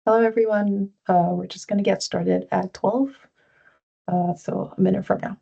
Hello, everyone. We're just going to get started at 12, so a minute from now.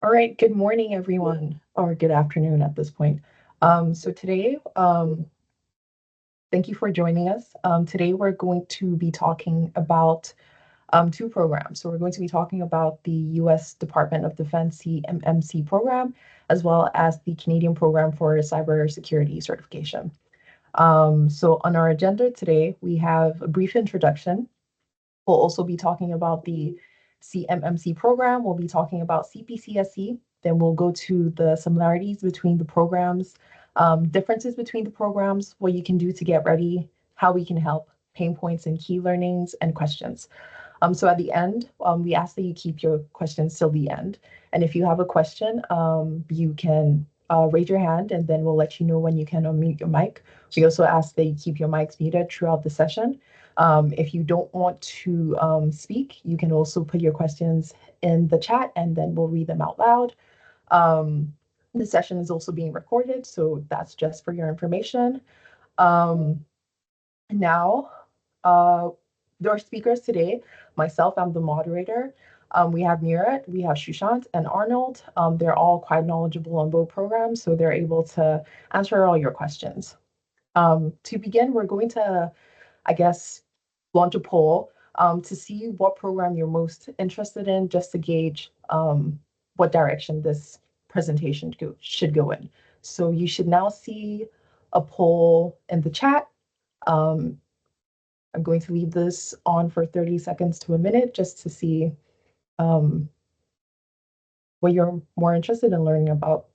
All right, good morning, everyone, or good afternoon at this point. So today, thank you for joining us. Today, we're going to be talking about two programs. So we're going to be talking about the U.S. Department of Defense CMMC program, as well as the Canadian program for cybersecurity certification. So on our agenda today, we have a brief introduction. We'll also be talking about the CMMC program. We'll be talking about CPCSC. Then we'll go to the similarities between the programs, differences between the programs, what you can do to get ready, how we can help, pain points and key learnings, and questions. So at the end, we ask that you keep your questions till the end. And if you have a question, you can raise your hand, and then we'll let you know when you can unmute your mic. We also ask that you keep your mics muted throughout the session. If you don't want to speak, you can also put your questions in the chat, and then we'll read them out loud. The session is also being recorded, so that's just for your information. Now, there are speakers today. Myself, I'm the moderator. We have Mirat, we have Sushant, and Arnold. They're all quite knowledgeable on both programs, so they're able to answer all your questions. To begin, we're going to, I guess, launch a poll to see what program you're most interested in, just to gauge what direction this presentation should go in. So you should now see a poll in the chat. I'm going to leave this on for 30 seconds to a minute just to see what you're more interested in learning about.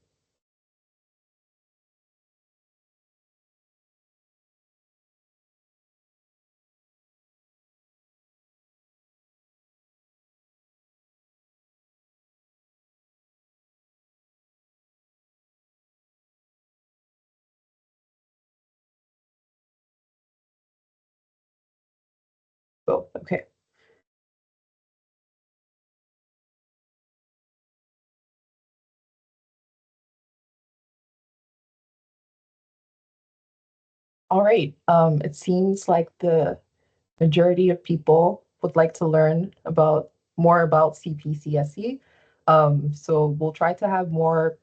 Oh, okay. All right. It seems like the majority of people would like to learn more about CPCSC. So we'll try to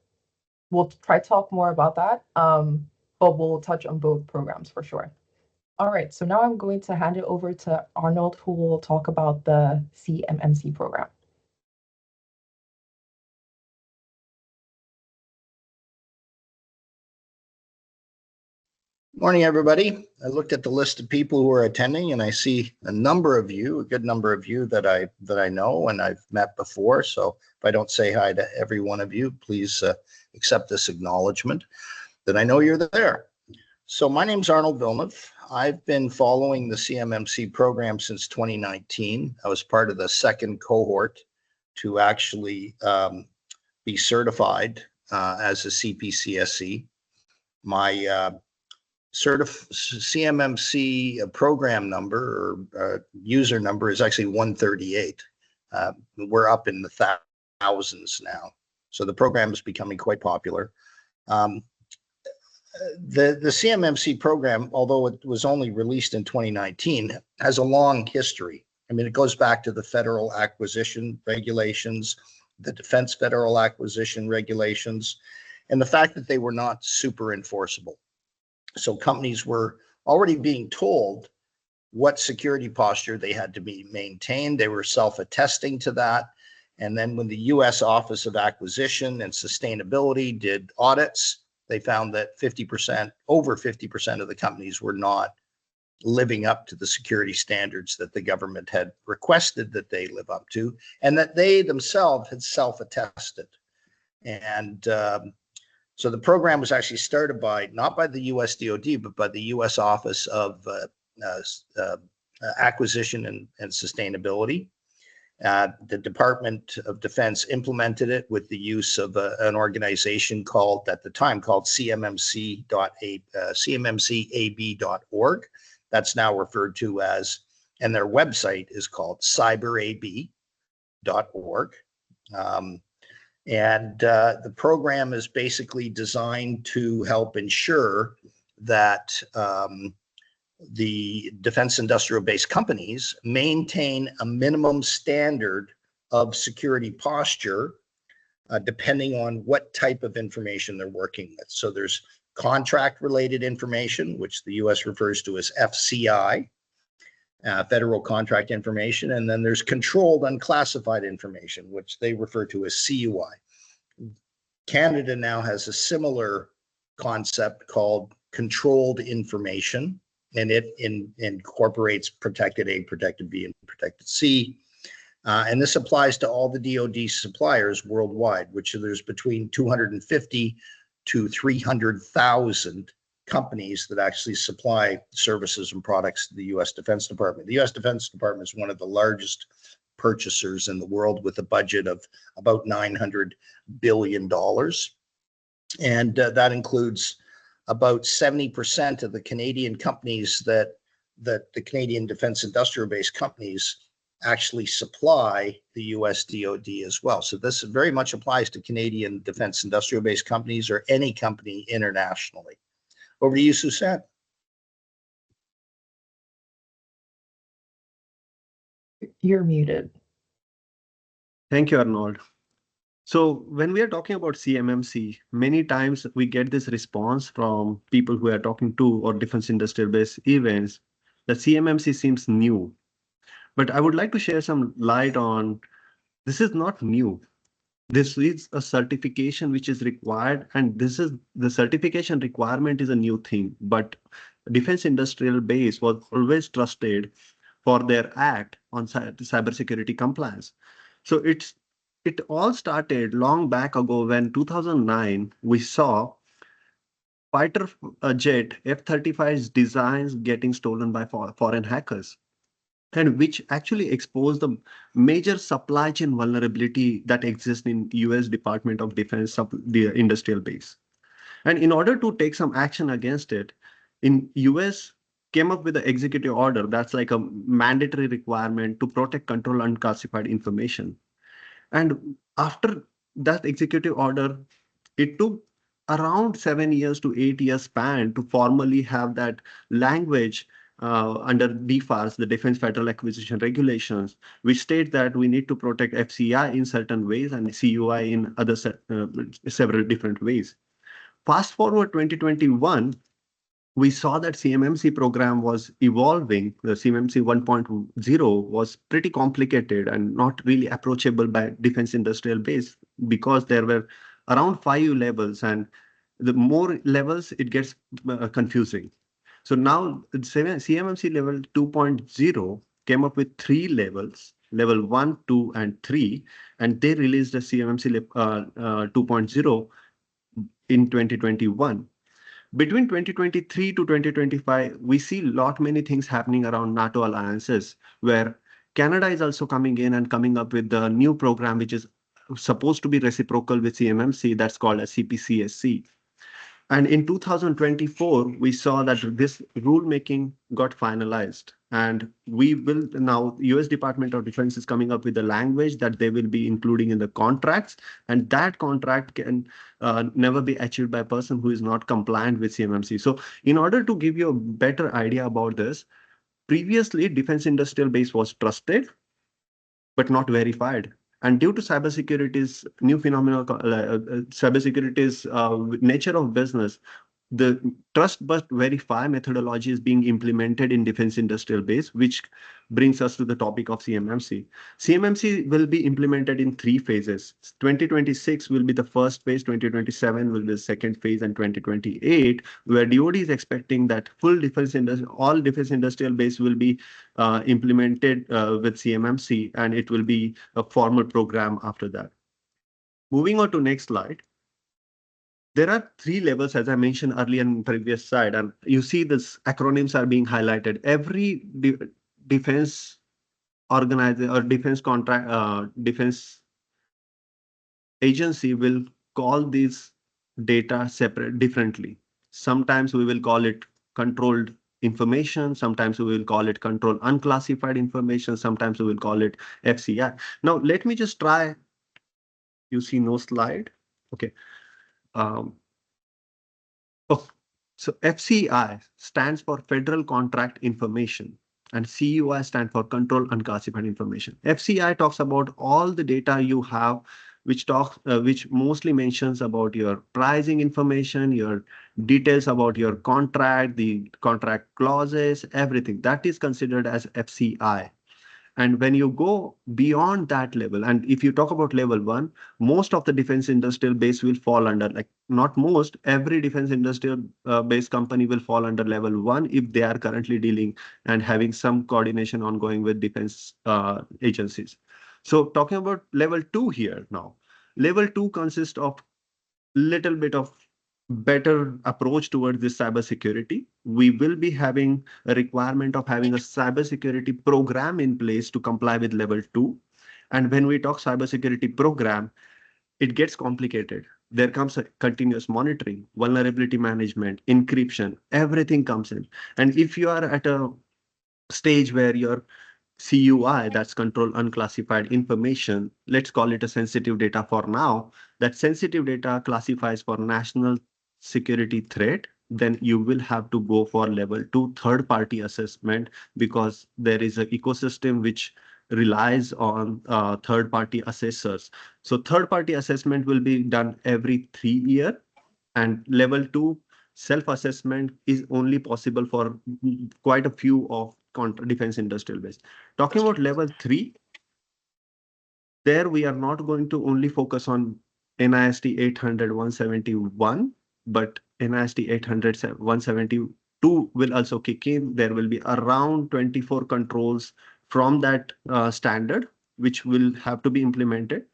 talk more about that, but we'll touch on both programs for sure. All right, so now I'm going to hand it over to Arnold, who will talk about the CMMC program. Morning, everybody. I looked at the list of people who are attending, and I see a number of you, a good number of you that I know and I've met before. So if I don't say hi to every one of you, please accept this acknowledgement that I know you're there. So my name's Arnold Villeneuve. I've been following the CMMC program since 2019. I was part of the second cohort to actually be certified as a CPCSC. My CMMC program number or user number is actually 138. We're up in the thousands now. So the program is becoming quite popular. The CMMC program, although it was only released in 2019, has a long history. I mean, it goes back to the federal acquisition regulations, the defense federal acquisition regulations, and the fact that they were not super enforceable. So companies were already being told what security posture they had to be maintained. They were self-attesting to that. And then when the U.S. Office of Acquisition and Sustainability did audits, they found that over 50% of the companies were not living up to the security standards that the government had requested that they live up to, and that they themselves had self-attested. And So the program was actually started not by the US DoD, but by the US Office of Acquisition and Sustainability. The Department of Defense implemented it with the use of an organization at the time called CMMCAB.org. That's now referred to as, and their website is called cyberab.org. The program is basically designed to help ensure that the defense industrial base companies maintain a minimum standard of security posture, depending on what type of information they're working with. So there's contract related information, which the US refers to as FCI, federal contract information, and then there's controlled unclassified information, which they refer to as CUI. Canada now has a similar concept called controlled information, and it incorporates protected A, protected B, and protected C. And this applies to all the DoD suppliers worldwide, which there's between 250 to 300,000 companies that actually supply services and products to the U.S. Defense Department. The U.S. Defense Department is one of the largest purchasers in the world with a budget of about $900 billion. And that includes about 70% of the Canadian companies that the Canadian defense industrial base companies actually supply the US DoD as well. So this very much applies to Canadian defense industrial base companies or any company internationally. Over to you, Sushant. You're muted. Thank you, Arnold. So when we are talking about CMMC, many times we get this response from people who are talking to or defense industrial base events that CMMC seems new. But I would like to share some light on this is not new. This is a certification which is required, and this is the certification requirement is a new thing. But defense industrial base was always trusted for their act on cybersecurity compliance. So it all started long back ago when 2009 we saw fighter jet F-35's designs getting stolen by foreign hackers, and which actually exposed the major supply chain vulnerability that exists in US Department of Defense the industrial base. And in order to take some action against it, in US came up with an executive order that's like a mandatory requirement to protect, control unclassified information. And after that executive order, it took around 7 years to 8 years span to formally have that language under DFARS, the Defense Federal Acquisition Regulations, which state that we need to protect FCI in certain ways and CUI in other several different ways. Fast forward 2021, we saw that CMMC program was evolving. The CMMC 1.0 was pretty complicated and not really approachable by defense industrial base because there were around 5 levels, and the more levels, it gets confusing. So now CMMC level 2.0 came up with 3 levels, level 1, 2, and 3, and they released the CMMC 2.0 in 2021. Between 2023 to 2025, we see many things happening around NATO alliances, where Canada is also coming in and coming up with the new program, which is supposed to be reciprocal with CMMC, that's called a CPCSC. And in 2024, we saw that this rulemaking got finalized, and we will now, US Department of Defense is coming up with a language that they will be including in the contracts, and that contract can never be achieved by a person who is not compliant with CMMC. So in order to give you a better idea about this, previously defense industrial base was trusted, but not verified. And due to cybersecurity's new phenomenon, cybersecurity's nature of business, the trust but verify methodology is being implemented in defense industrial base, which brings us to the topic of CMMC. CMMC will be implemented in 3 phases. 2026 will be the first phase, 2027 will be the second phase, and 2028, where DoD is expecting that all defense industrial base will be implemented with CMMC, and it will be a formal program after that. Moving on to next slide. There are three levels, as I mentioned earlier in the previous slide, and you see this acronyms are being highlighted. Every defense organizer or defense agency will call these data differently. Sometimes we will call it controlled information. Sometimes we will call it controlled unclassified information. Sometimes we will call it FCI. Now, let me just try. You see no slide. Okay. Oh, so FCI stands for Federal Contract Information, and CUI stands for Control Unclassified Information. FCI talks about all the data you have, which mostly mentions about your pricing information, your details about your contract, the contract clauses, everything. That is considered as FCI. And when you go beyond that level, and if you talk about level 1, most of the defense industrial base will fall under, like not most, every defense industrial base company will fall under level 1 if they are currently dealing and having some coordination ongoing with defense agencies. So talking about level 2 here now, level 2 consists of little bit of better approach towards this cybersecurity. We will be having a requirement of having a cybersecurity program in place to comply with level 2. And when we talk cybersecurity program, it gets complicated. There comes a continuous monitoring, vulnerability management, encryption, everything comes in. And if you are at a stage where your CUI, that's control unclassified information, let's call it a sensitive data for now, that sensitive data classifies for national security threat, then you will have to go for level 2 third-party assessment, because there is an ecosystem which relies on third-party assessors. So third-party assessment will be done every 3 years, and level 2 self-assessment is only possible for quite a few of defense industrial base. Talking about level 3, there we are not going to only focus on NIST 800-171, but NIST 800-172 will also kick in. There will be around 24 controls from that standard, which will have to be implemented.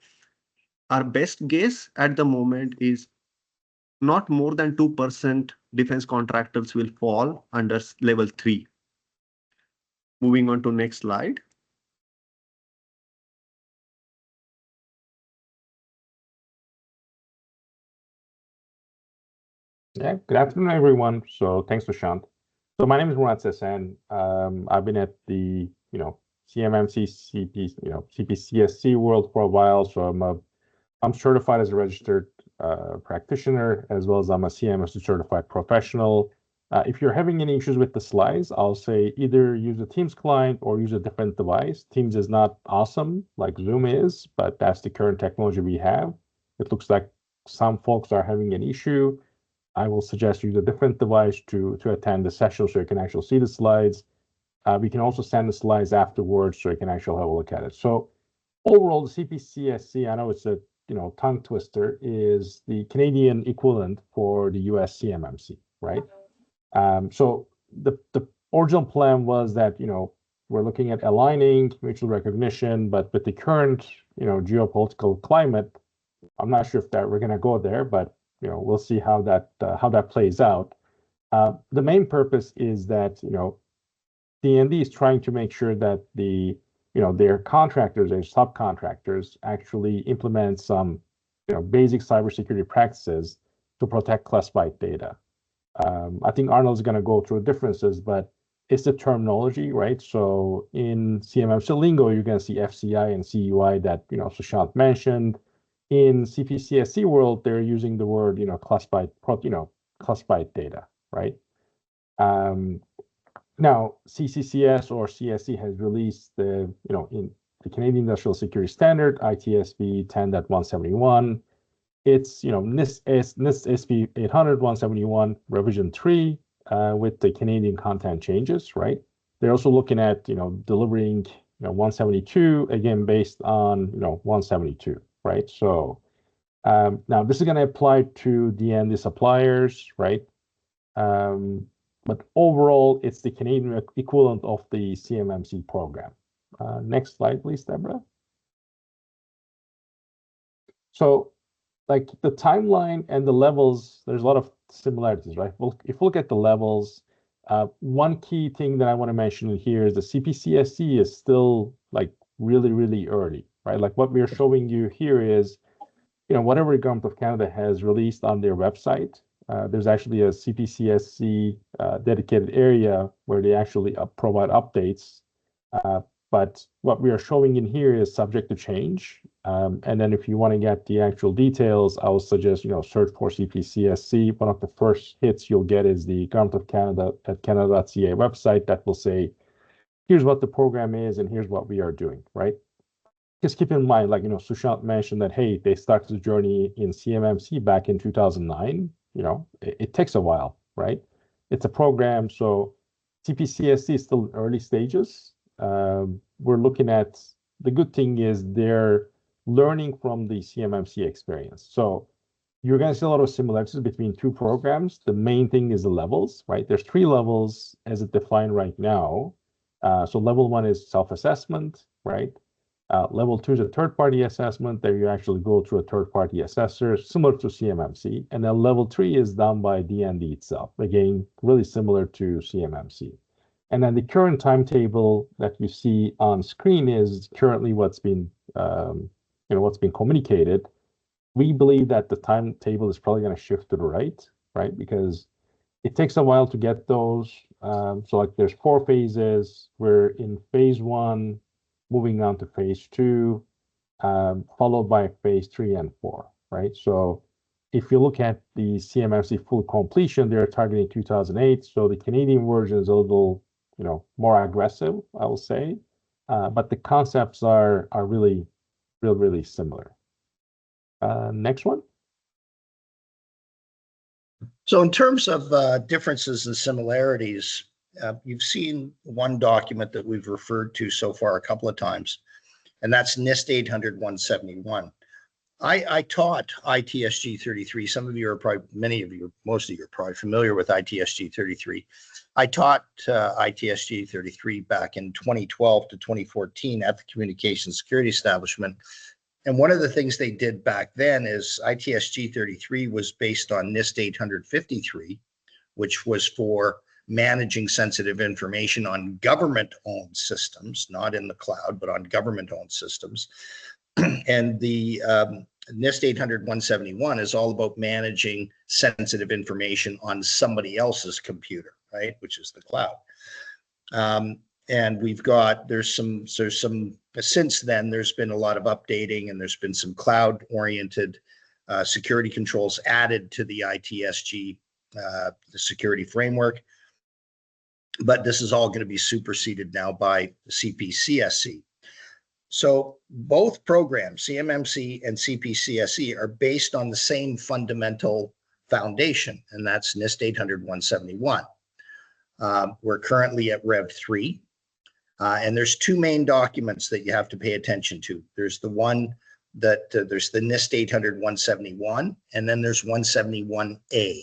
Our best guess at the moment is not more than 2% defense contractors will fall under level 3. Moving on to next slide. Yeah, good afternoon, everyone. So thanks, Sushant. So my name is Murat Sesen. I've been at the CMMC CPCSC world for a while. So I'm certified as a registered practitioner, as well as I'm a CMMC certified professional. If you're having any issues with the slides, I'll say either use a Teams client or use a different device. Teams is not awesome like Zoom is, but that's the current technology we have. It looks like some folks are having an issue. I will suggest use a different device to attend the session so you can actually see the slides. We can also send the slides afterwards so you can actually have a look at it. So overall, the CPCSC, I know it's a tongue twister, is the Canadian equivalent for the US CMMC, right? So the original plan was that we're looking at aligning mutual recognition, but with the current geopolitical climate, I'm not sure if we're going to go there, but we'll see how that plays out. The main purpose is that DND is trying to make sure that their contractors, their subcontractors, actually implement some basic cybersecurity practices to protect classified data. I think Arnold's going to go through differences, but it's the terminology, right? So in CMMC lingo, you're going to see FCI and CUI that Sushant mentioned. In CPCSC world, they're using the word classified data, right? Now CCCS or CSC has released the in the Canadian Industrial Security Standard ITSB 10.171. It's NIST 800-171 revision 3 with the Canadian content changes, right? They're also looking at delivering 172 again based on 172. Right. So now this is going to apply to DND suppliers, right? But overall, it's the Canadian equivalent of the CMMC program. Next slide, please, Deborah. So like the timeline and the levels, there's a lot of similarities, right? Well, if you look at the levels, one key thing that I want to mention here is the CPCSC is still like really, really early, right? Like what we are showing you here is, whatever the government of Canada has released on their website, there's actually a CPCSC dedicated area where they actually provide updates. But what we are showing in here is subject to change. And then if you want to get the actual details, I would suggest, search for CPCSC. One of the first hits you'll get is the Government of Canada at canada.ca website that will say, here's what the program is and here's what we are doing, right? Just keep in mind, like, Sushant mentioned that, hey, they started the journey in CMMC back in 2009. It takes a while, right? It's a program. So CPCSC is still in early stages. We're looking at, the good thing is they're learning from the CMMC experience. So you're going to see a lot of similarities between two programs. The main thing is the levels, right? There's 3 levels as it defined right now. So level 1 is self-assessment, right? Level 2 is a third-party assessment. There you actually go through a third-party assessor, similar to CMMC. And then level 3 is done by DND itself. Again, really similar to CMMC. And then the current timetable that you see on screen is currently what's been communicated. We believe that the timetable is probably going to shift to the right? Because it takes a while to get those. So like there's 4 phases. We're in phase 1, moving on to phase 2, followed by phase 3 and 4, right? So if you look at the CMMC full completion, they're targeting 2008. So the Canadian version is a little, more aggressive, I will say. But the concepts are really, really similar. Next one. So in terms of differences and similarities, you've seen one document that we've referred to so far a couple of times, and that's NIST 800-171. I taught ITSG 33. Some of you are probably, most of you are probably familiar with ITSG 33. I taught ITSG 33 back in 2012 to 2014 at the Communications Security Establishment. And one of the things they did back then is ITSG 33 was based on NIST 853, which was for managing sensitive information on government-owned systems, not in the cloud, but on government-owned systems. And the NIST 800-171 is all about managing sensitive information on somebody else's computer, right, which is the cloud. And there's some, since then, there's been a lot of updating and there's been some cloud-oriented security controls added to the ITSG, the security framework. But this is all going to be superseded now by the CPCSC. So both programs, CMMC and CPCSC, are based on the same fundamental foundation, and that's NIST 800-171. We're currently at Rev 3, and there's 2 main documents that you have to pay attention to. There's the one that there's the NIST 800-171, and then there's 171A.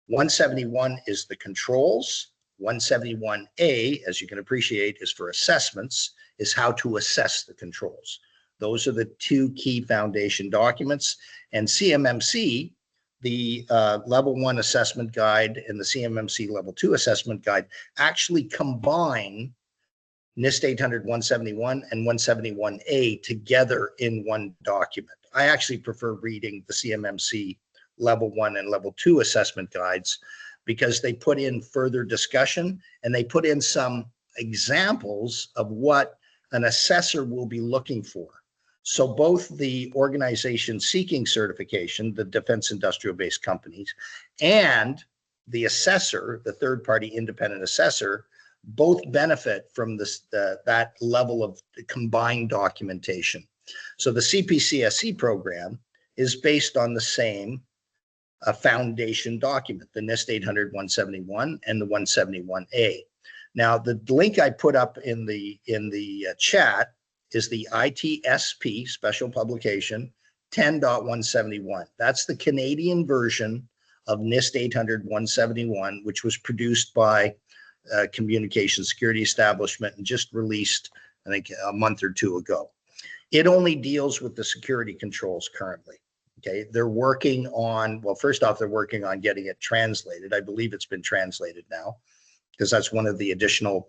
171 is the controls. 171A, as you can appreciate, is for assessments, is how to assess the controls. Those are the 2 key foundation documents. And CMMC, the level 1 assessment guide and the CMMC level 2 assessment guide actually combine NIST 800-171 and 171A together in one document. I actually prefer reading the CMMC level 1 and level 2 assessment guides because they put in further discussion and they put in some examples of what an assessor will be looking for. So both the organization seeking certification, the defense industrial base companies, and the assessor, the third-party independent assessor, both benefit from this, that level of combined documentation. So the CPCSC program is based on the same foundation document, the NIST 800-171 and the 171A. Now, the link I put up in the chat is the ITSP special publication 10.171. That's the Canadian version of NIST 800-171, which was produced by Communications Security Establishment and just released, I think, a month or 2 ago. It only deals with the security controls currently. Okay, they're working on, well, first off, they're working on getting it translated. I believe it's been translated now, because that's one of the additional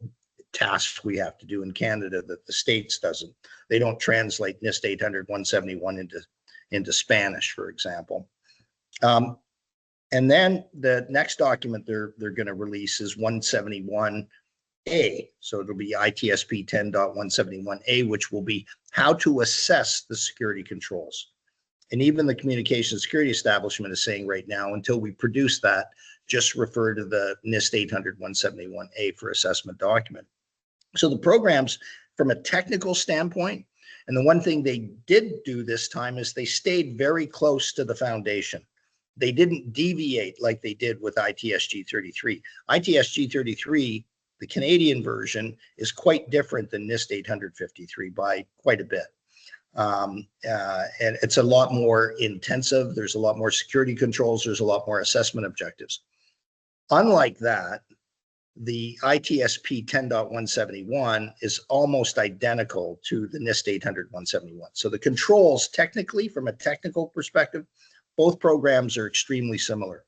tasks we have to do in Canada that the States doesn't. They don't translate NIST 800-171 into Spanish, for example. And then the next document they're going to release is 171A. So it'll be ITSP 10.171A, which will be how to assess the security controls. And even the Communication Security Establishment is saying right now, until we produce that, just refer to the NIST 800-171A for assessment document. So the programs, from a technical standpoint, and the one thing they did do this time is they stayed very close to the foundation. They didn't deviate like they did with ITSG 33. ITSG 33, the Canadian version, is quite different than NIST 853 by quite a bit. And it's a lot more intensive. There's a lot more security controls. There's a lot more assessment objectives. Unlike that, the ITSP 10.171 is almost identical to the NIST 800-171. So the controls, technically, from a technical perspective, both programs are extremely similar.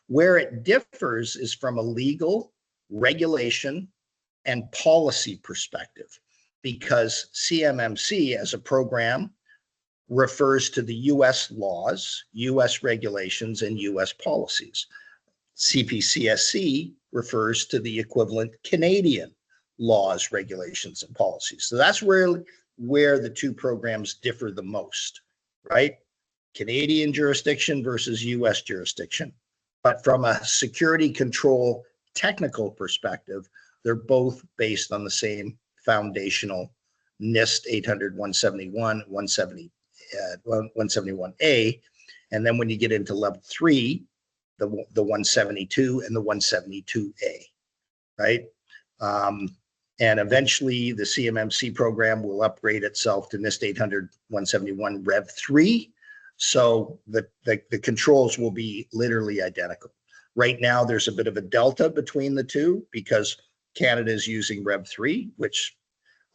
Where it differs is from a legal, regulation, and policy perspective, because CMMC as a program refers to the US laws, US regulations, and US policies. CPCSC refers to the equivalent Canadian laws, regulations, and policies. So that's where the two programs differ the most, right? Canadian jurisdiction versus US jurisdiction. But from a security control technical perspective, they're both based on the same foundational NIST 800-171, 171A. And then when you get into level 3, the 172 and the 172A, right? And eventually the CMMC program will upgrade itself to NIST 800-171 Rev 3. So the controls will be literally identical. Right now, there's a bit of a delta between the two because Canada is using Rev 3, which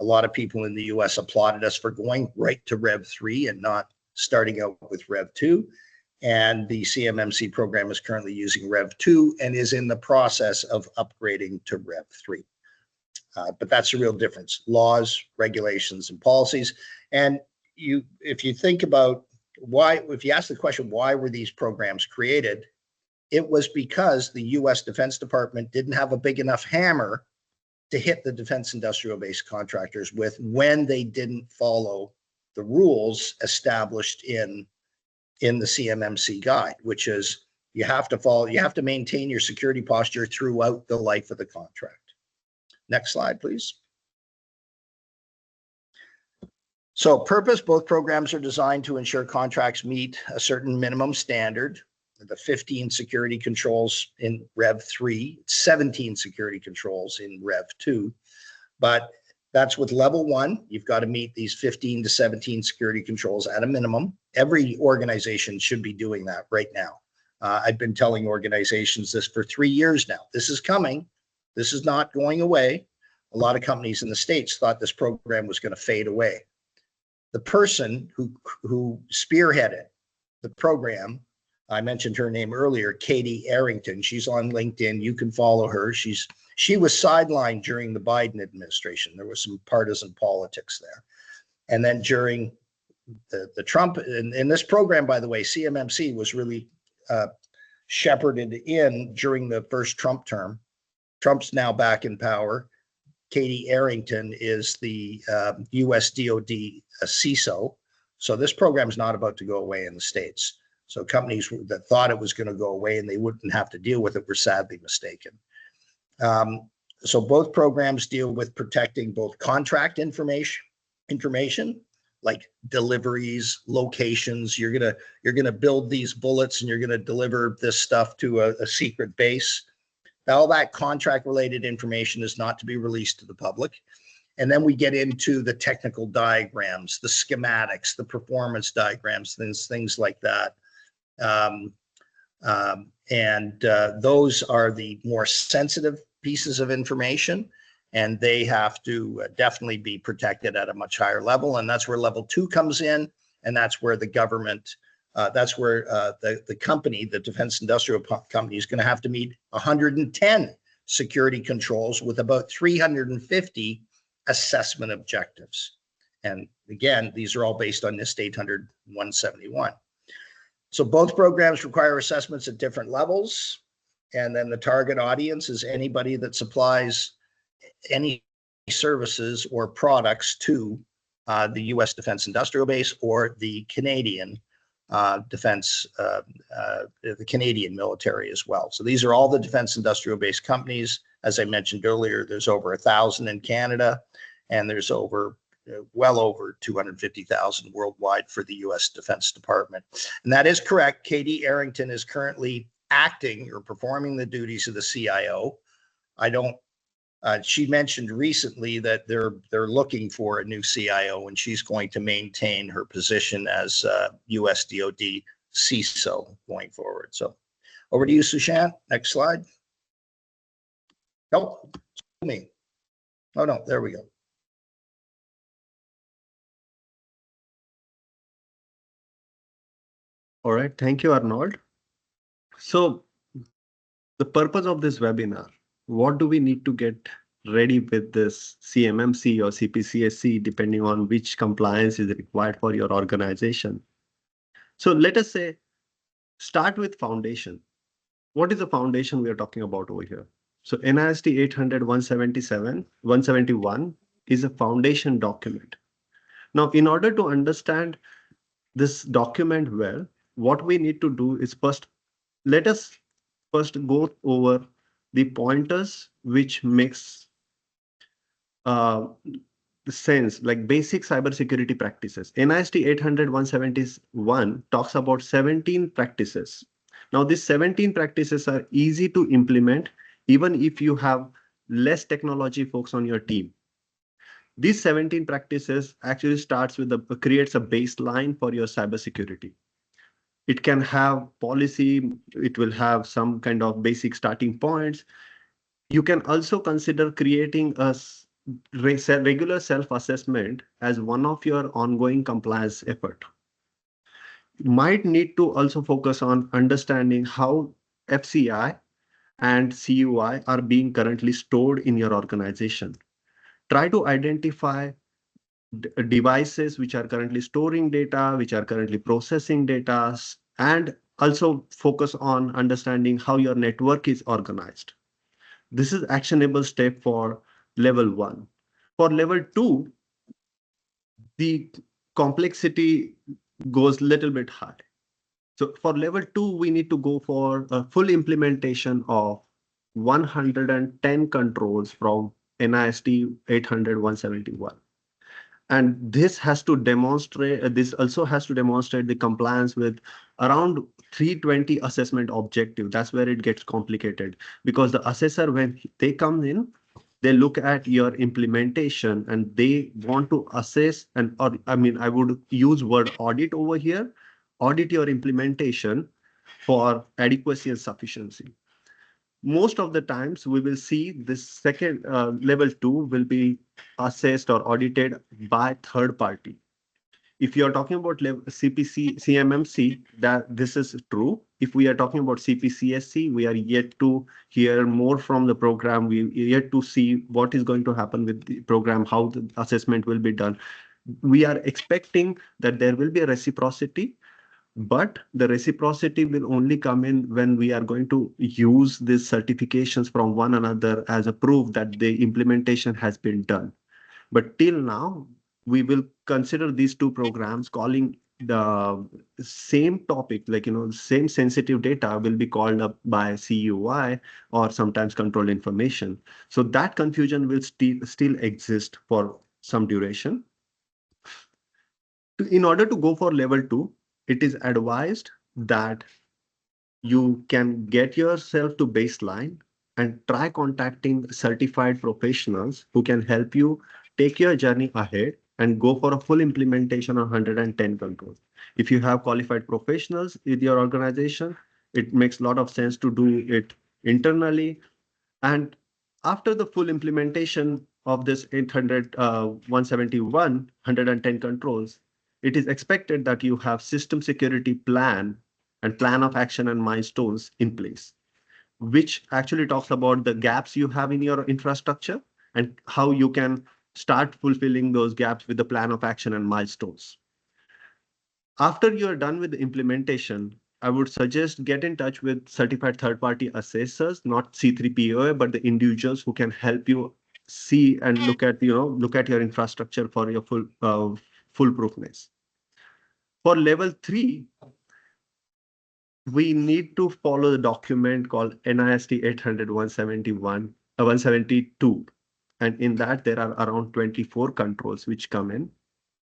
a lot of people in the US applauded us for going right to Rev 3 and not starting out with Rev 2. And the CMMC program is currently using Rev 2 and is in the process of upgrading to Rev 3. But that's a real difference: laws, regulations, and policies. And if you think about why, if you ask the question, why were these programs created? It was because the US Defense Department didn't have a big enough hammer to hit the defense industrial base contractors with when they didn't follow the rules established in the CMMC guide, which is you have to maintain your security posture throughout the life of the contract. Next slide, please. So purpose, both programs are designed to ensure contracts meet a certain minimum standard. The 15 security controls in Rev 3, 17 security controls in Rev 2. But that's with level 1. You've got to meet these 15 to 17 security controls at a minimum. Every organization should be doing that right now. I've been telling organizations this for 3 years now. This is coming. This is not going away. A lot of companies in the States thought this program was going to fade away. The person who spearheaded the program, I mentioned her name earlier, Katie Arrington. She's on LinkedIn. You can follow her. She was sidelined during the Biden administration. There was some partisan politics there. And then during the Trump, in this program, by the way, CMMC was really shepherded in during the first Trump term. Trump's now back in power. Katie Arrington is the US DOD CISO. So this program is not about to go away in the States. So companies that thought it was going to go away and they wouldn't have to deal with it were sadly mistaken. So both programs deal with protecting both contract information like deliveries, locations. You're gonna build these bullets and you're gonna deliver this stuff to a secret base. All that contract related information is not to be released to the public. And then we get into the technical diagrams, the schematics, the performance diagrams, things like that. Those are the more sensitive pieces of information, and they have to definitely be protected at a much higher level. And that's where level 2 comes in, and that's where the government That's where the company, the defense industrial company, is going to have to meet 110 security controls with about 350 assessment objectives. And again, these are all based on NIST 800-171. So both programs require assessments at different levels. And then the target audience is anybody that supplies any services or products to the U.S. defense industrial base or the Canadian defense, the Canadian military as well. So these are all the defense industrial base companies. As I mentioned earlier, there's over 1,000 in Canada, and there's well over 250,000 worldwide for the U.S. Defense Department. And that is correct. Katie Arrington is currently acting or performing the duties of the CIO. She mentioned recently that they're looking for a new CIO, and she's going to maintain her position as US DoD CISO going forward. So over to you, Sushant. Next slide. Oh, me. Oh, no, there we go. All right, thank you, Arnold. So the purpose of this webinar, what do we need to get ready with this CMMC or CPCSC, depending on which compliance is required for your organization? So let us say, start with foundation. What is the foundation we are talking about over here? So NIST 800-171 is a foundation document. Now, in order to understand this document well, what we need to do is let us first go over the pointers which makes sense, like basic cybersecurity practices. NIST 800-171 talks about 17 practices. Now, these 17 practices are easy to implement, even if you have less technology folks on your team. These 17 practices actually creates a baseline for your cybersecurity. It can have policy, it will have some kind of basic starting points. You can also consider creating a regular self-assessment as one of your ongoing compliance effort. You might need to also focus on understanding how FCI and CUI are being currently stored in your organization. Try to identify devices which are currently storing data, which are currently processing data, and also focus on understanding how your network is organized. This is actionable step for level 1. For level 2, the complexity goes a little bit high. So for level 2, we need to go for a full implementation of 110 controls from NIST 800-171. And this has to demonstrate, this also has to demonstrate the compliance with around 320 assessment objective. That's where it gets complicated, because the assessor, when they come in, they look at your implementation and they want to assess, I would use word audit over here, audit your implementation for adequacy and sufficiency. Most of the times we will see this second level 2 will be assessed or audited by third party. If you are talking about CMMC, that this is true. If we are talking about CPCSC, we are yet to hear more from the program. We yet to see what is going to happen with the program, how the assessment will be done. We are expecting that there will be a reciprocity, but the reciprocity will only come in when we are going to use these certifications from one another as a proof that the implementation has been done. But till now, we will consider these two programs calling the same topic, like, same sensitive data will be called up by CUI or sometimes control information. So that confusion will still exist for some duration. In order to go for level 2, it is advised that you can get yourself to baseline and try contacting certified professionals who can help you take your journey ahead and go for a full implementation of 110 controls. If you have qualified professionals in your organization, it makes a lot of sense to do it internally. And after the full implementation of this 800-171, 110 controls, it is expected that you have system security plan and plan of action and milestones in place, which actually talks about the gaps you have in your infrastructure and how you can start fulfilling those gaps with the plan of action and milestones. After you're done with the implementation, I would suggest get in touch with certified third-party assessors, not C3POA, but the individuals who can help you see and look at your infrastructure for your foolproofness. For level 3, we need to follow the document called NIST 800-172, and in that there are around 24 controls which come in.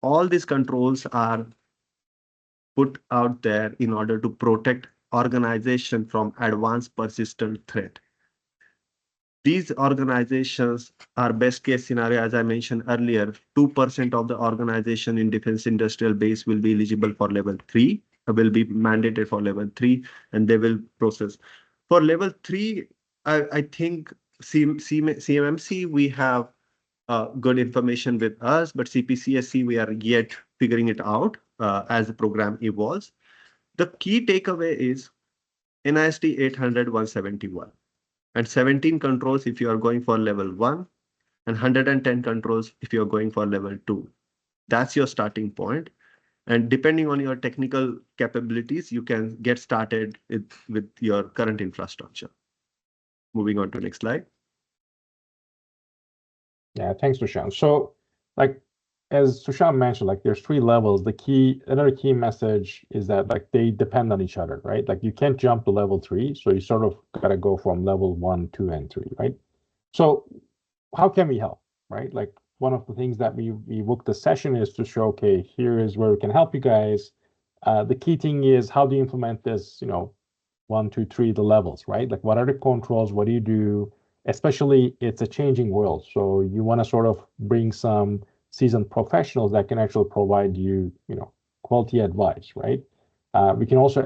All these controls are put out there in order to protect organization from advanced persistent threat. These organizations are best case scenario, as I mentioned earlier, 2% of the organization in defense industrial base will be eligible for level 3, will be mandated for level 3, and they will process. For level 3, I think CMMC, we have good information with us, but CPCSC, we are yet figuring it out as the program evolves. The key takeaway is NIST 800-171 and 17 controls if you are going for level 1 and 110 controls if you are going for level 2. That's your starting point. And depending on your technical capabilities, you can get started with your current infrastructure. Moving on to the next slide. Yeah, thanks, Sushant. So, like, as Sushant mentioned, like there's 3 levels. Another key message is that like they depend on each other, right? Like you can't jump to level 3, so you sort of gotta go from level 1, 2, and 3, right? So how can we help, right? Like one of the things that we booked the session is to show, okay, here is where we can help you guys. The key thing is how do you implement this, 1, 2, 3, the levels, right? Like what are the controls? What do you do? Especially it's a changing world. So you want to sort of bring some seasoned professionals that can actually provide you, quality advice, right? We can also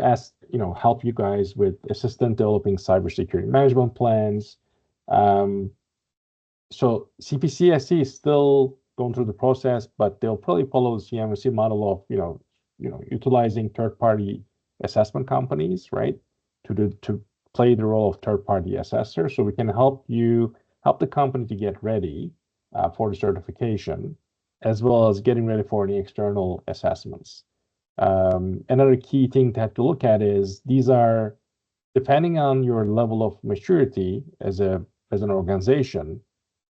help you guys with assistant developing cybersecurity management plans. So CPCSC is still going through the process, but they'll probably follow the CMMC model of, utilizing third-party assessment companies, right? To play the role of third-party assessor. So we can help the company to get ready for the certification, as well as getting ready for any external assessments. Another key thing to have to look at is these are, depending on your level of maturity as an organization,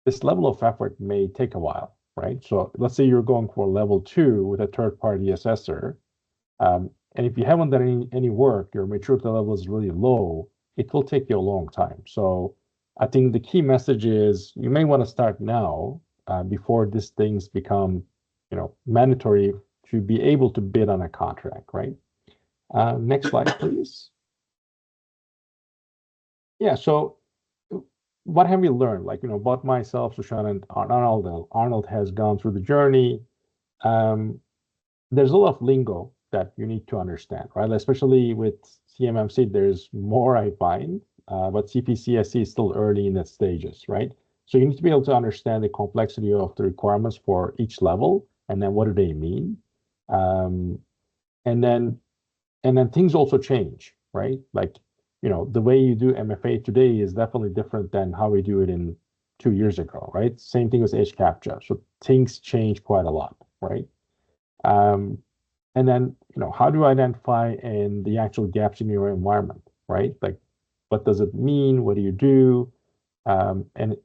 this level of effort may take a while, right? So let's say you're going for level 2 with a third-party assessor, and if you haven't done any work, your maturity level is really low, it will take you a long time. So I think the key message is you may want to start now before these things become, mandatory to be able to bid on a contract, right? Next slide, please. Yeah, so what have we learned? Like, both myself, Sushant, and Arnold has gone through the journey. There's a lot of lingo that you need to understand, right? Especially with CMMC, there's more I find, but CPCSC is still early in its stages, right? So you need to be able to understand the complexity of the requirements for each level, and then what do they mean? And then things also change, right? Like, the way you do MFA today is definitely different than how we do it in 2 years ago, right? Same thing with edge capture. So things change quite a lot, right? And then, how do you identify the actual gaps in your environment, right? Like, what does it mean? What do you do? And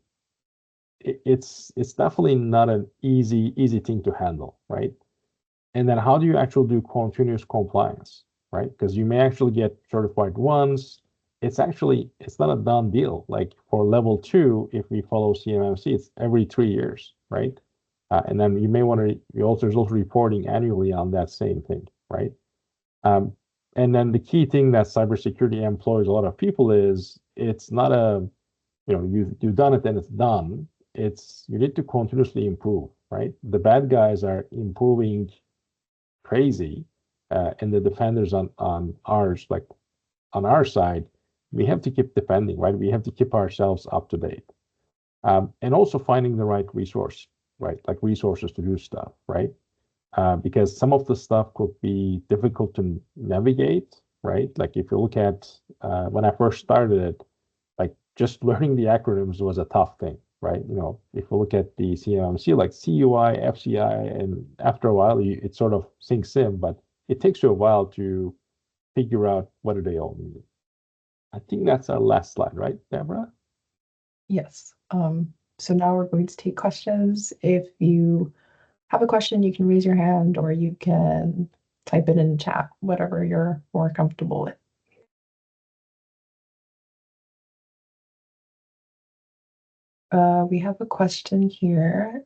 it's definitely not an easy thing to handle, right? And then how do you actually do continuous compliance, right? Because you may actually get certified once. It's not a done deal. Like for level 2, if we follow CMMC, it's every 3 years, right? And then you may want to, there's also reporting annually on that same thing, right? And then the key thing that cybersecurity employs a lot of people is it's not you've done it and it's done. You need to continuously improve, right? The bad guys are improving crazy, and the defenders on ours, like on our side, we have to keep defending, right? We have to keep ourselves up to date, and also finding the right resource, right? Like resources to do stuff, right? because some of the stuff could be difficult to navigate, right? Like if you look at when I first started it, like just learning the acronyms was a tough thing, right? You know, if you look at the CMMC, like CUI, FCI, and after a while, it sort of sinks in, but it takes you a while to figure out what do they all mean. I think that's our last slide, right, Deborah? Yes. So now we're going to take questions. If you have a question, you can raise your hand or you can type it in chat, whatever you're more comfortable with. We have a question here.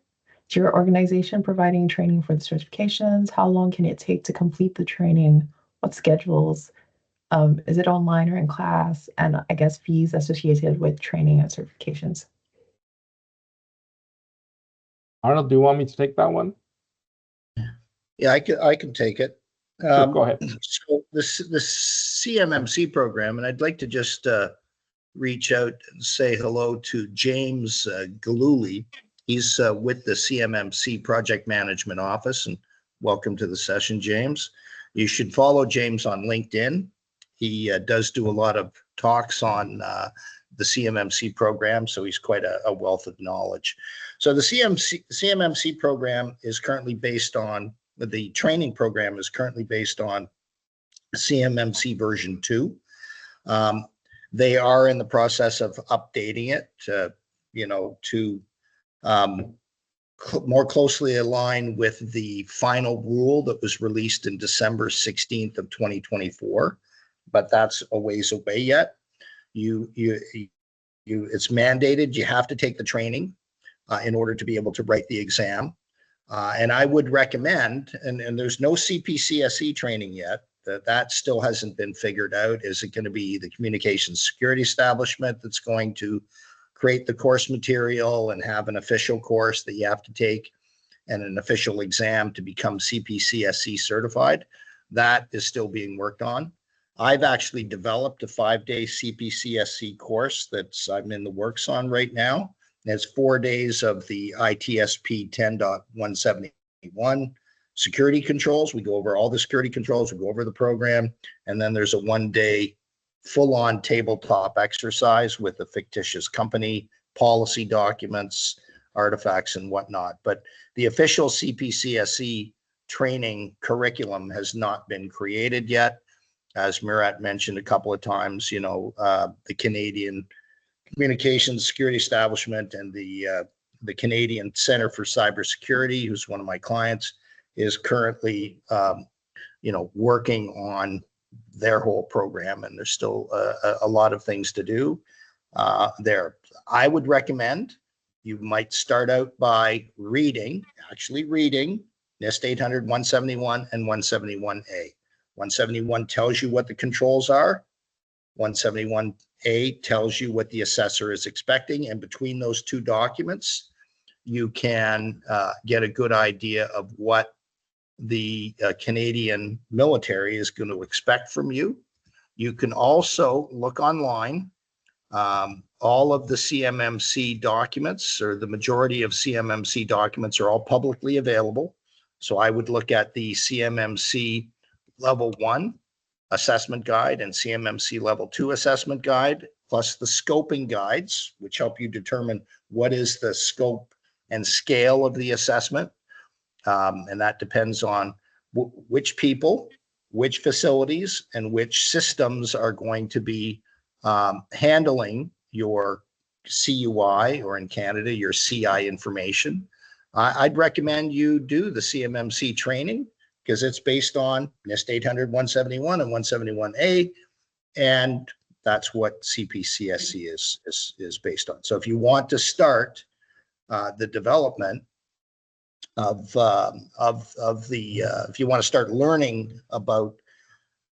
Is your organization providing training for the certifications? How long can it take to complete the training? What schedules? Is it online or in class? And I guess fees associated with training and certifications. Arnold, do you want me to take that one? Yeah, I can take it. Sure, go ahead. So the CMMC program, and I'd like to just reach out and say hello to James Galuli. He's with the CMMC Project Management Office, and welcome to the session, James. You should follow James on LinkedIn. He does do a lot of talks on the CMMC program, so he's quite a wealth of knowledge. So the CMMC program is currently based on, the training program is currently based on CMMC version 2. They are in the process of updating it to, more closely align with the final rule that was released in December 16th of 2024, but that's a ways away yet. It's mandated. You have to take the training in order to be able to write the exam. And I would recommend, and there's no CPCSC training yet, that still hasn't been figured out. Is it going to be the communications security establishment that's going to create the course material and have an official course that you have to take and an official exam to become CPCSC certified? That is still being worked on. I've actually developed a 5-day CPCSC course that's I'm in the works on right now. It's 4 days of the ITSP 10.171 security controls. We go over all the security controls, we go over the program, and then there's a 1-day full-on tabletop exercise with a fictitious company, policy documents, artifacts, and whatnot. But the official CPCSC training curriculum has not been created yet. As Murat mentioned a couple of times, the Canadian Communications Security Establishment and the Canadian Center for Cybersecurity, who's one of my clients, is currently, working on their whole program, and there's still a lot of things to do there. I would recommend you might start out by actually reading NIST 800, 171, and 171A. 171 tells you what the controls are. 171A tells you what the assessor is expecting, and between those two documents, you can get a good idea of what the Canadian military is going to expect from you. You can also look online. All of the CMMC documents, or the majority of CMMC documents, are all publicly available. So I would look at the CMMC Level 1 assessment guide and CMMC Level 2 assessment guide, plus the scoping guides, which help you determine what is the scope and scale of the assessment. And that depends on which people, which facilities, and which systems are going to be handling your CUI, or in Canada, your CI information. I'd recommend you do the CMMC training because it's based on NIST 800, 171, and 171A, and that's what CPCSC is based on. So if you want to start the development of if you want to start learning about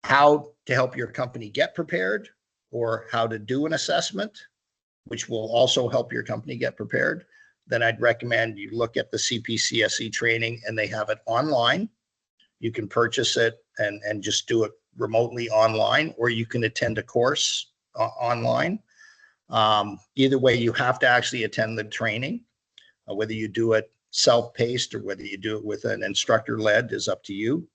how to help your company get prepared, or how to do an assessment, which will also help your company get prepared, then I'd recommend you look at the CPCSC training, and they have it online. You can purchase it and just do it remotely online, or you can attend a course online. Either way, you have to actually attend the training, whether you do it self-paced or whether you do it with an instructor-led is up to you.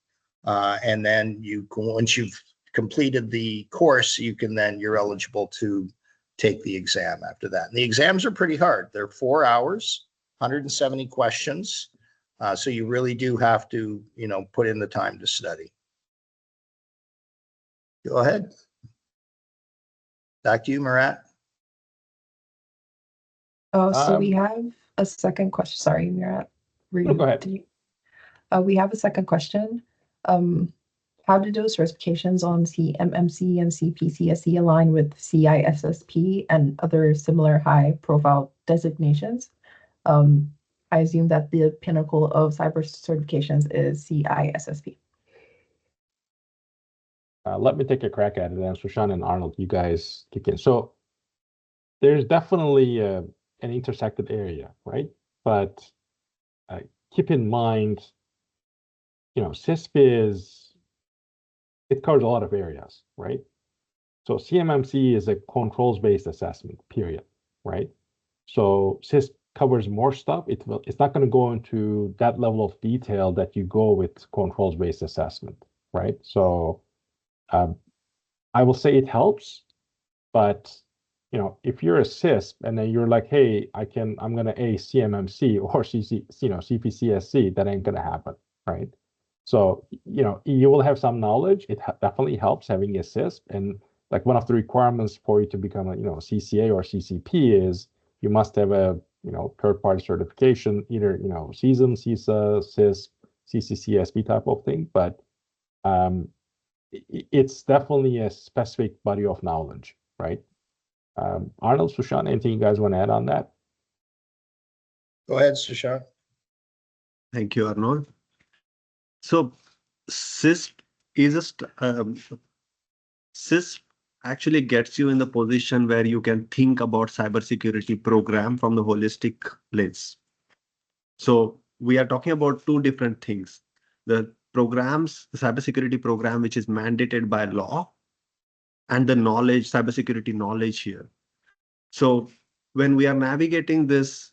And then once you've completed the course, you're eligible to take the exam after that. And the exams are pretty hard. They're 4 hours, 170 questions. So you really do have to, put in the time to study. Go ahead. Back to you, Murat. So we have a second question. Sorry, Murat. Go ahead. We have a second question. How do those certifications on CMMC and CPCSC align with CISSP and other similar high-profile designations? I assume that the pinnacle of cyber certifications is CISSP. Let me take a crack at it, and Sushant and Arnold, you guys kick in. So there's definitely an intersected area, right? But keep in mind, CISSP it covers a lot of areas, right? So CMMC is a controls-based assessment, period, right? So CISSP covers more stuff. It's not going to go into that level of detail that you go with controls-based assessment, right? So I will say it helps, but if you're a CISSP and then you're like, hey, I'm gonna ace CMMC or CPCSC, that ain't gonna happen, right? So you will have some knowledge. It definitely helps having a CISSP, and like one of the requirements for you to become a CCA or CCP is you must have a third-party certification, either CISM, CISA, CISSP, CCCSP type of thing, but it's definitely a specific body of knowledge, right? Arnold, Sushant, anything you guys want to add on that? Go ahead, Sushant. Thank you, Arnold. So CISSP CISSP actually gets you in the position where you can think about cybersecurity program from the holistic lens. So we are talking about two different things. The cybersecurity program, which is mandated by law, and the cybersecurity knowledge here. So when we are navigating this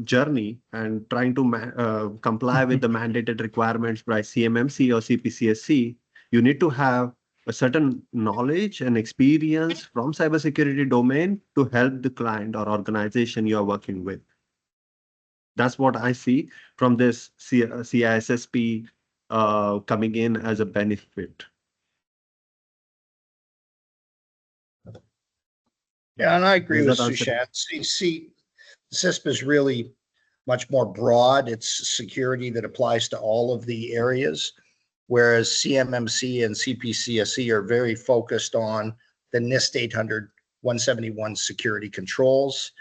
journey and trying to comply with the mandated requirements by CMMC or CPCSC, you need to have a certain knowledge and experience from cybersecurity domain to help the client or organization you are working with. That's what I see from this CISSP coming in as a benefit. Yeah, and I agree with Sushant. CISSP is really much more broad. It's security that applies to all of the areas, whereas CMMC and CPCSC are very focused on the NIST 800-171 security controls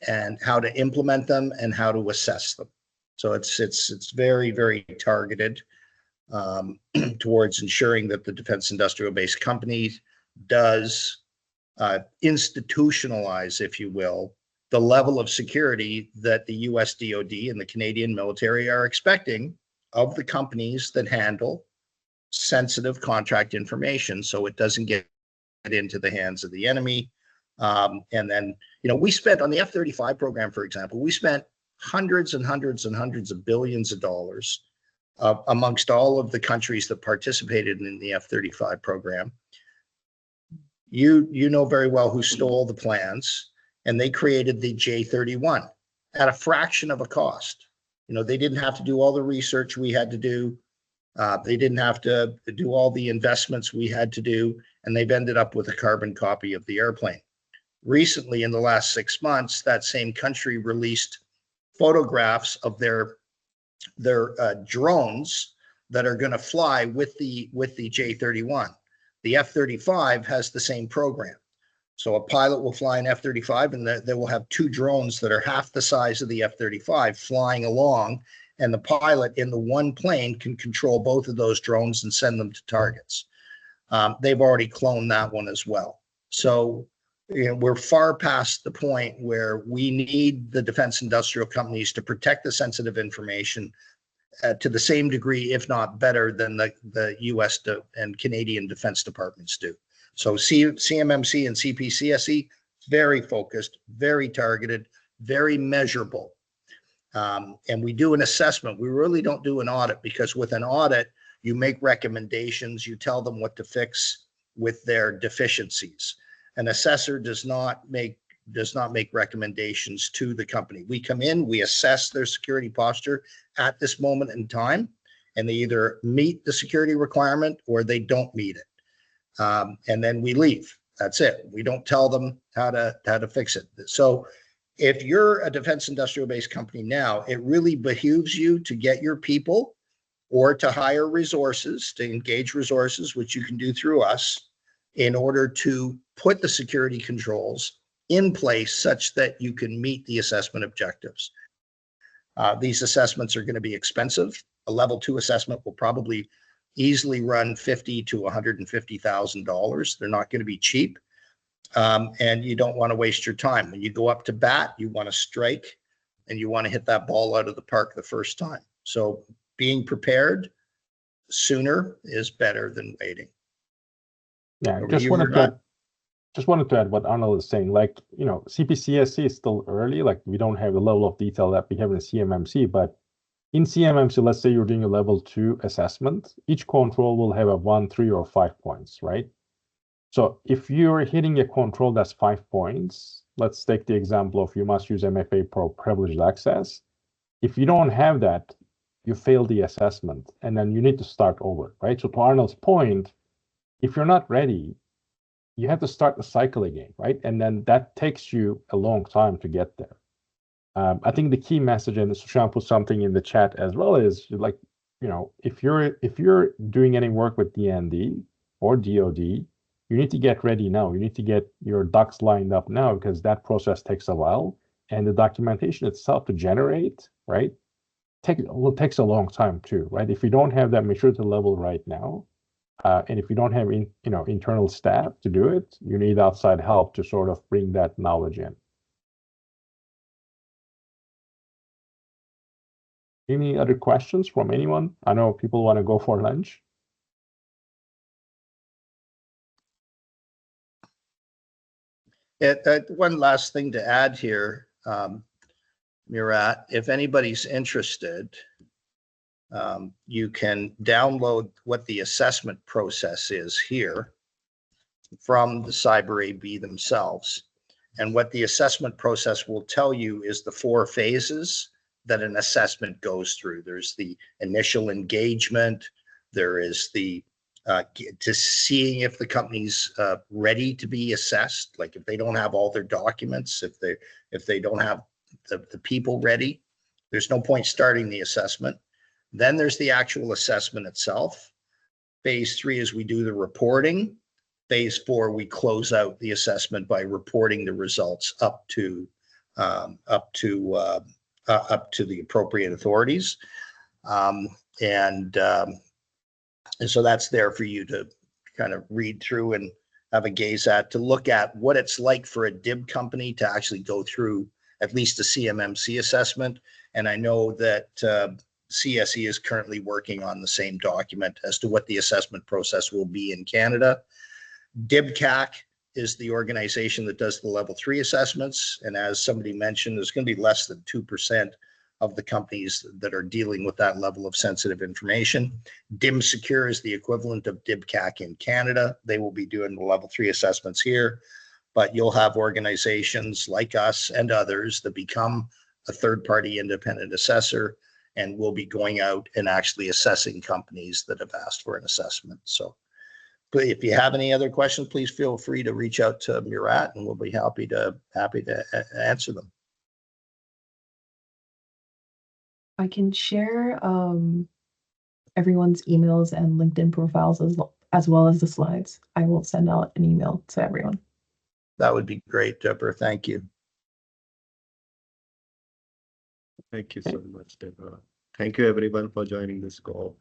and how to implement them and how to assess them. So it's very, very targeted towards ensuring that the defense industrial base company does institutionalize, if you will, the level of security that the US DoD and the Canadian military are expecting of the companies that handle sensitive contract information, so it doesn't get into the hands of the enemy. And then, we spent on the F-35 program, for example, we spent hundreds and hundreds and hundreds of billions of dollars amongst all of the countries that participated in the F-35 program. You know very well who stole the plans, and they created the J-31 at a fraction of a cost. They didn't have to do all the research we had to do. They didn't have to do all the investments we had to do, and they've ended up with a carbon copy of the airplane. Recently, in the last 6 months, that same country released photographs of their drones that are going to fly with the J-31. The F-35 has the same program. So a pilot will fly an F-35 and they will have two drones that are half the size of the F-35 flying along, and the pilot in the one plane can control both of those drones and send them to targets. They've already cloned that one as well. So we're far past the point where we need the defense industrial companies to protect the sensitive information to the same degree, if not better, than the US and Canadian defense departments do. So CMMC and CPCSC, very focused, very targeted, very measurable. And we do an assessment. We really don't do an audit, because with an audit, you make recommendations, you tell them what to fix with their deficiencies. An assessor does not make recommendations to the company. We come in, we assess their security posture at this moment in time, and they either meet the security requirement or they don't meet it. And then we leave. That's it. We don't tell them how to fix it. So if you're a defense industrial base company now, it really behooves you to get your people or to hire resources, to engage resources, which you can do through us, in order to put the security controls in place such that you can meet the assessment objectives. These assessments are going to be expensive. A level 2 assessment will probably easily run $50,000 to $150,000. They're not going to be cheap. And you don't want to waste your time. When you go up to bat, you want to strike and you want to hit that ball out of the park the first time. So being prepared sooner is better than waiting. Yeah, just wanted to add what Arnold is saying. Like, CPCSC is still early. Like, we don't have the level of detail that we have in CMMC, but in CMMC, let's say you're doing a level 2 assessment, each control will have a 1, 3, or 5 points, right? So if you're hitting a control that's 5 points, let's take the example of you must use MFA Pro privileged access. If you don't have that, you fail the assessment, and then you need to start over, right? So to Arnold's point, if you're not ready, you have to start the cycle again, right? And then that takes you a long time to get there. I think the key message, and Sushant put something in the chat as well, is like, if you're doing any work with DND or DoD, you need to get ready now. You need to get your ducks lined up now, because that process takes a while, and the documentation itself to generate, right, takes a long time too, right? If you don't have that maturity level right now, and if you don't have internal staff to do it, you need outside help to sort of bring that knowledge in. Any other questions from anyone? I know people want to go for lunch. One last thing to add here, Murat, if anybody's interested, you can download what the assessment process is here from the Cyber AB themselves. And what the assessment process will tell you is the 4 phases that an assessment goes through. There's the initial engagement, there is the to seeing if the company's ready to be assessed, like if they don't have all their documents, if they don't have the people ready, there's no point starting the assessment. Then there's the actual assessment itself. Phase 3 is we do the reporting. Phase 4, we close out the assessment by reporting the results up to the appropriate authorities. And so that's there for you to kind of read through and have a gaze at, to look at what it's like for a DIB company to actually go through at least a CMMC assessment. And I know that CSE is currently working on the same document as to what the assessment process will be in Canada. DIBCAC is the organization that does the level 3 assessments. And as somebody mentioned, there's going to be less than 2% of the companies that are dealing with that level of sensitive information. DIM Secure is the equivalent of DIBCAC in Canada. They will be doing the level 3 assessments here, but you'll have organizations like us and others that become a third-party independent assessor, and will be going out and actually assessing companies that have asked for an assessment. So if you have any other questions, please feel free to reach out to Murat, and we'll be happy to answer them. I can share everyone's emails and LinkedIn profiles as well as the slides. I will send out an email to everyone. That would be great, Deborah. Thank you. Thank you so much, Deborah. Thank you, everyone, for joining this call.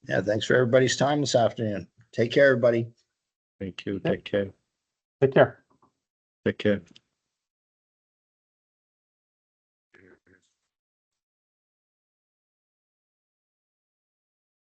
Yeah, thanks for everybody's time this afternoon. Take care, everybody. Thank you. Take care. Take care. Take care.